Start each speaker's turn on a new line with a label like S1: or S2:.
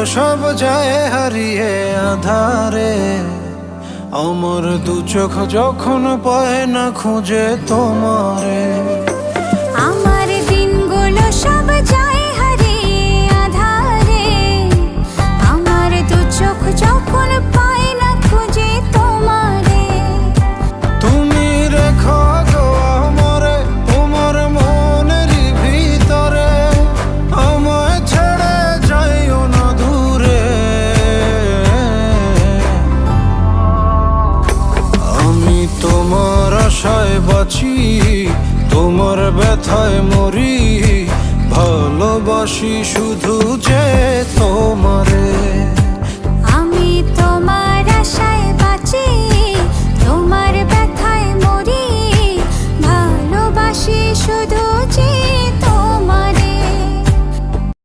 S1: সব যায় হারিয়ে আধারে। আমার দু চোখ যখন পায় না খুঁজে তোমারে।
S2: আমার দিনগুলো সব যায় হারিয়ে আঁধারে। আমার দু চোখ যখন পায় না খুঁজে তোমারে।
S1: তুমি রেখো গো আমারে তোমার মনেরই ভিতরে, আমায় ছেড়ে যাইও না দূরে। আমি তোমার আশায় বাঁচি, তোমার ব্যথায় মরি, ভালোবাসি শুধু যে তোমার।